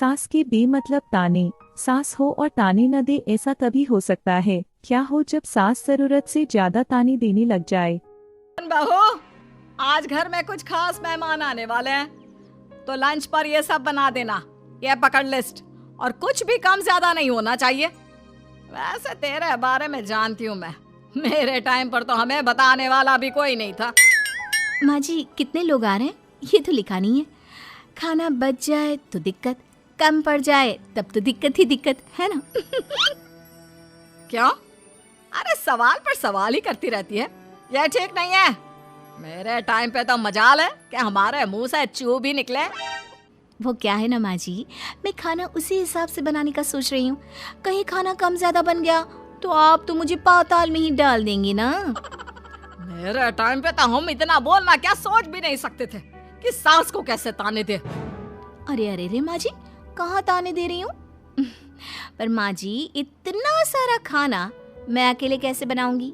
सास के बे मतलब ताने। सास हो और ताने न दे ऐसा तभी हो सकता है। क्या हो जब सास जरूरत से ज्यादा ताने देने लग जाए। बहू, आज घर में कुछ खास मेहमान आने वाले हैं, तो लंच पर ये सब बना देना। ये पकड़ लिस्ट, और कुछ भी कम ज्यादा नहीं होना चाहिए। वैसे तेरे बारे में जानती हूँ मैं, मेरे टाइम पर तो हमें बताने वाला भी कोई नहीं था। माँ जी, कितने लोग आ रहे हैं ये तो लिखा नहीं है। खाना बच जाए तो दिक्कत, कम पड़ जाए तब तो दिक्कत ही दिक्कत है ना। क्यों? अरे सवाल पर सवाल ही करती रहती है, ये ठीक नहीं है। मेरे टाइम पे तो मजाल है कि हमारे मुंह से चू भी निकले। वो क्या है ना माँ जी, मैं खाना उसी हिसाब से बनाने का सोच रही हूँ। कहीं खाना कम ज्यादा बन गया तो आप तो मुझे पाताल में ही डाल देंगे ना। मेरे टाइम पे तो हम इतना बोलना क्या सोच भी नहीं सकते थे कि सास को कैसे ताने दे। अरे अरे रे माँ जी, कहाँ ताने दे रही हूँ। पर माँ जी, इतना सारा खाना मैं अकेले कैसे बनाऊंगी?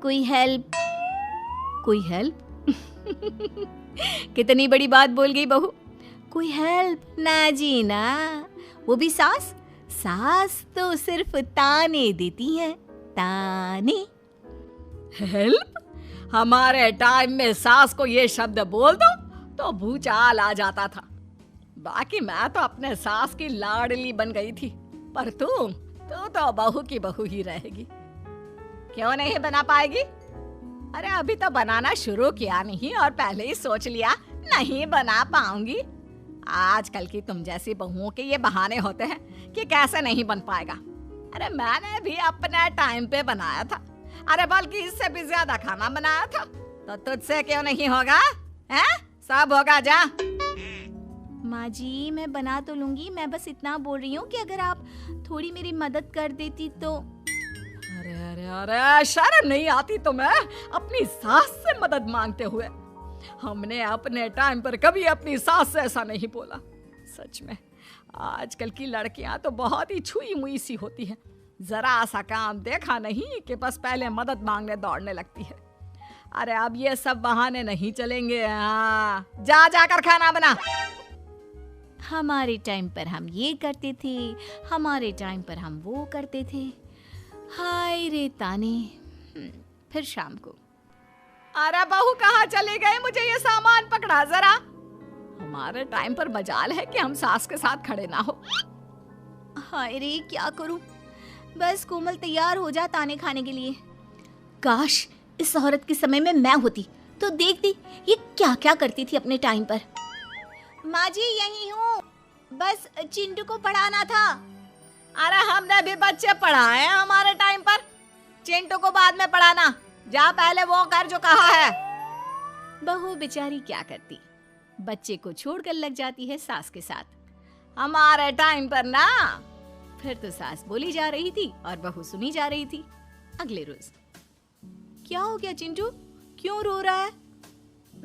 कोई हेल्प, कोई हेल्प। कितनी बड़ी बात बोल गई बहू। कोई हेल्प ना जी ना, वो भी सास। सास तो सिर्फ ताने देती है, ताने। हेल्प? हमारे टाइम में सास को ये शब्द बोल दो तो भूचाल आ जाता था। बाकी मैं तो अपने सास की लाडली बन गई थी, पर तू तो बहू की बहू ही रहेगी। क्यों नहीं बना पाएगी? अरे अभी तो बनाना शुरू किया नहीं और पहले ही सोच लिया नहीं बना पाऊंगी। आजकल की तुम जैसी बहुओं के ये बहाने होते हैं कि कैसे नहीं बन पाएगा। अरे मैंने भी अपने टाइम पे बनाया था, अरे बल्कि इससे भी ज्यादा खाना बनाया था, तो तुझसे क्यों नहीं होगा? हैं? सब होगा जा। माँ जी, मैं बना तो लूंगी, मैं बस इतना बोल रही हूँ कि अगर आप थोड़ी मेरी मदद कर देती तो। अरे अरे अरे, शर्म नहीं आती तुम्हें अपनी सास से मदद मांगते हुए? हमने अपने टाइम पर कभी अपनी सास से ऐसा नहीं बोला। सच में आजकल की लड़कियां तो बहुत ही छुई मुई सी होती हैं। जरा सा काम देखा नहीं कि बस पहले मदद मांगने दौड़ने लगती है। अरे अब ये सब बहाने नहीं चलेंगे। हाँ, जा जाकर खाना बना। हमारे टाइम पर हम ये करते थे, हमारे टाइम पर हम वो करते थे। हाय रे ताने। फिर शाम को। अरे बहू कहाँ चले गए? मुझे ये सामान पकड़ा जरा। हमारे टाइम पर मजाल है कि हम सास के साथ खड़े ना हो। हाय रे, क्या करूं? बस कोमल तैयार हो जा ताने खाने के लिए। काश इस औरत के समय में मैं होती तो देखती ये क्या क्या करती थी अपने टाइम पर। माँ जी, यही हूँ, बस चिंटू को पढ़ाना था। अरे हमने भी बच्चे पढ़ाए हैं हमारे टाइम पर, चिंटू को बाद में पढ़ाना। जा पहले वो कर जो कहा है। बहू बेचारी क्या करती, बच्चे को छोड़कर लग जाती है सास के साथ। हमारे टाइम पर ना। फिर तो सास बोली जा रही थी और बहू सुनी जा रही थी। अगले रोज। क्या हो गया चिंटू, क्यों रो रहा है?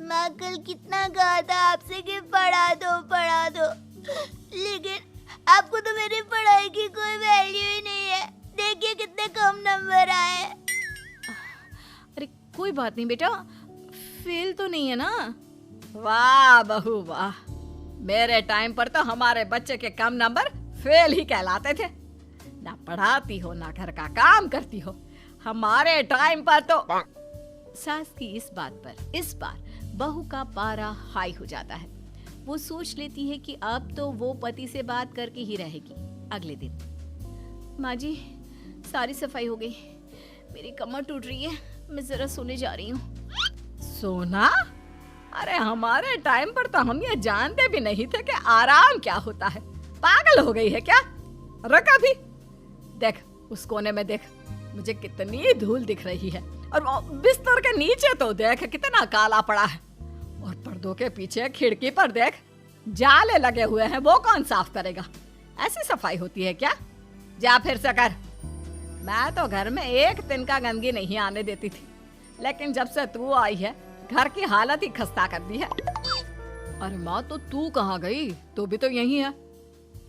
माँ कल कितना कहा था आपसे कि पढ़ा दो, लेकिन आपको तो मेरी पढ़ाई की कोई वैल्यू ही नहीं है। देखिए कितने कम नंबर आए। अरे कोई बात नहीं बेटा, फेल तो नहीं है ना। वाह बहू वाह, मेरे टाइम पर तो हमारे बच्चे के कम नंबर फेल ही कहलाते थे। ना पढ़ाती हो ना घर का काम करती हो। हमारे टाइम पर तो। सास की इस बात पर इस बार बहू का पारा हाई हो जाता है। वो सोच लेती है कि अब तो वो पति से बात करके ही रहेगी। अगले दिन। माँ जी, सारी सफाई हो गई, मेरी कमर टूट रही है, मैं जरा सोने जा रही हूँ। सोना? अरे हमारे टाइम पर तो हम ये जानते भी नहीं थे कि आराम क्या होता है। पागल हो गई है क्या? रुक अभी, देख उस कोने में देख, मुझे कितनी धूल दिख रही है। और बिस्तर के नीचे तो देख कितना काला पड़ा है। और पर्दों के पीछे खिड़की पर देख जाले लगे हुए हैं, वो कौन साफ करेगा? ऐसी सफाई होती है क्या? जा फिर से कर। मैं तो घर में एक दिन का गंदगी नहीं आने देती थी, लेकिन जब से तू आई है घर की हालत ही खस्ता कर दी है। अरे माँ, तो तू कहाँ गई? तू भी तो यही है।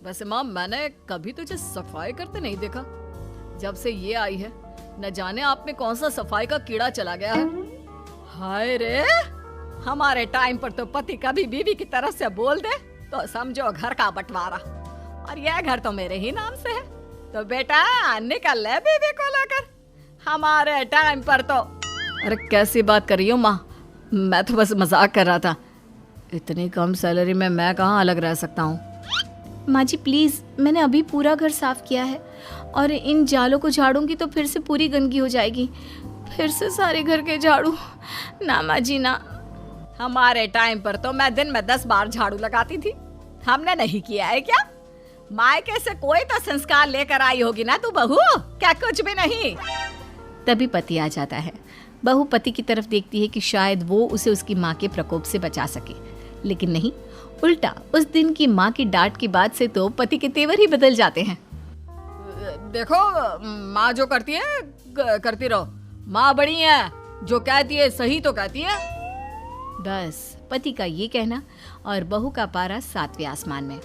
वैसे माँ, मैंने कभी तुझे सफाई करते नहीं देखा। जब से ये आई है न जाने आप में कौन सा सफाई का कीड़ा चला गया है। हाय रे, हमारे टाइम पर तो पति कभी बीवी की तरफ से बोल दे तो समझो घर का बंटवारा। और यह घर तो मेरे ही नाम से है। तो बेटा निकल ले बीवी को लेकर, हमारे टाइम पर तो। अरे कैसी बात कर रही हो माँ, मैं तो बस मजाक कर रहा था। इतनी कम सैलरी में मैं कहाँ अलग रह सकता हूँ। माँ जी प्लीज़, मैंने अभी पूरा घर साफ किया है और इन जालों को झाड़ूंगी तो फिर से पूरी गंदगी हो जाएगी, फिर से सारे घर के झाड़ू। ना माँ जी ना। हमारे टाइम पर तो मैं दिन में 10 बार झाड़ू लगाती थी, हमने नहीं किया है क्या? मायके से कोई तो संस्कार लेकर आई होगी ना तू बहू, क्या कुछ भी नहीं? तभी पति आ जाता है। बहू पति की तरफ देखती है कि शायद वो उसे उसकी माँ के प्रकोप से बचा सके, लेकिन नहीं, उल्टा उस दिन की माँ की डांट के बाद से तो पति के तेवर ही बदल जाते हैं। देखो माँ जो करती है करती रहो, माँ बड़ी है, जो कहती है सही तो कहती है। बस पति का ये कहना और बहू का पारा 7वें आसमान में।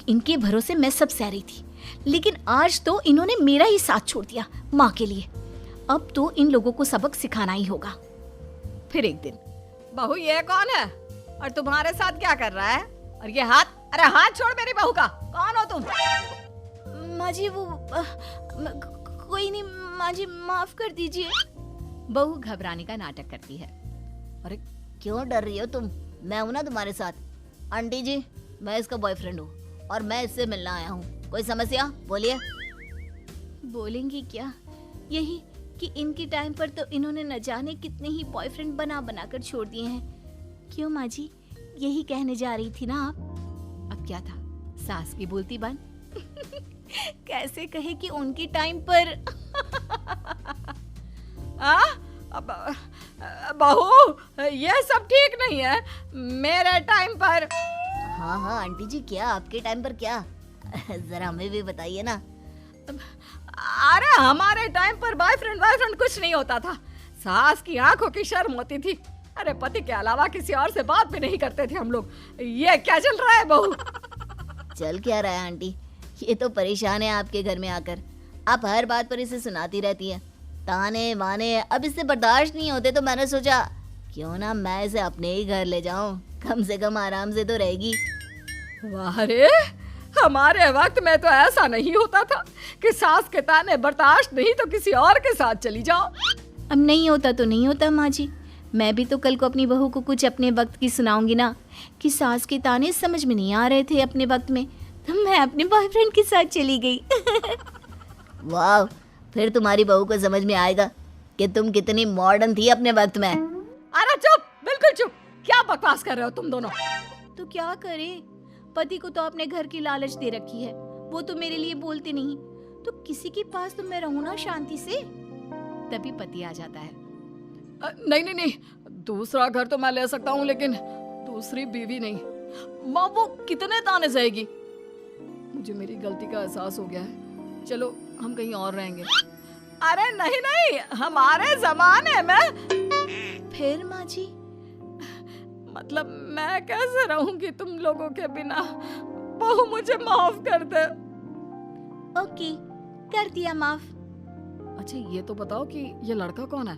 इनके भरोसे मैं सब सह रही थी, लेकिन आज तो इन्होंने मेरा ही साथ छोड़ दिया माँ के लिए। अब तो इन लोगों को सबक सिखाना ही होगा। फिर एक दिन, बहू ये कौन है और तुम्हारे साथ क्या कर रहा है? और ये हाथ, अरे हाथ छोड़ मेरी बहू का, कौन हो तुम? माँ जी वो कोई नहीं माँ जी, माफ कर दीजिए। बहू घबराने का नाटक करती है। अरे क्यों डर रही हो तुम? मैं हूं ना तुम्हारे साथ। आंटी जी, मैं इसका बॉयफ्रेंड हूँ और मैं इससे मिलना आया हूँ। कोई समस्या? बोलिए। बोलेंगी क्या? यही कि इनके टाइम पर तो इन्होंने न जाने कितने ही बॉयफ्रेंड बना बना कर छोड़ दिए हैं। क्यों माँ जी, यही कहने जा रही थी ना आप? अब क्या था, सास की बोलती बन। कैसे कहे कि उनके टाइम पर। बहू ये सब ठीक नहीं है। मेरे टाइम पर। हाँ हाँ आंटी जी, क्या आपके टाइम पर क्या? जरा हमें भी बताइए ना। अरे हमारे टाइम पर बॉयफ्रेंड कुछ नहीं होता था। सास की आंखों की शर्म होती थी। अरे पति के अलावा किसी और से बात भी नहीं करते थे हम लोग। ये क्या चल रहा है बहू? चल क्या रहा है आंटी? ये तो परेशान है आपके घर में आकर। आप हर बात पर इसे सुनाती रहती है, ताने माने। अब इससे बर्दाश्त नहीं होते तो मैंने सोचा क्यों ना मैं इसे अपने ही घर ले जाऊं, कम से कम आराम से तो रहेगी। अरे हमारे वक्त में तो ऐसा नहीं होता था कि सास के ताने बर्दाश्त नहीं तो किसी और के साथ चली जाओ। अब नहीं होता तो नहीं होता माँ जी। मैं भी तो कल को अपनी बहू को कुछ अपने वक्त की सुनाऊंगी ना, कि सास के ताने समझ में नहीं आ रहे थे अपने वक्त में, तो मैं अपने बॉयफ्रेंड के साथ चली गई। वाह, फिर तुम्हारी बहू को समझ में आएगा कि तुम कितनी मॉडर्न थी अपने वक्त में। अरे चुप, बिल्कुल चुप। क्या बकवास कर रहे हो तुम दोनों? तो क्या करे, पति को तो अपने घर की लालच दे रखी है, वो तो मेरे लिए बोलते नहीं, तो किसी के पास तो मैं रहूं ना शांति से। तभी पति आ जाता है। नहीं, दूसरा घर तो मैं ले सकता हूँ, लेकिन दूसरी बीवी नहीं। माँ वो कितने ताने सहेगी? मुझे मेरी गलती का एहसास हो गया है, चलो हम कहीं और रहेंगे। अरे नहीं, हमारे जमाने में। फिर माँ जी? मतलब मैं कैसे रहूंगी तुम लोगों के बिना? बहू मुझे माफ कर दे। ओके, कर दिया माफ। अच्छा ये तो बताओ कि ये लड़का कौन है?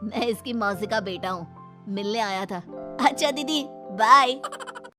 मैं इसकी मौसी का बेटा हूँ, मिलने आया था। अच्छा दीदी, बाय।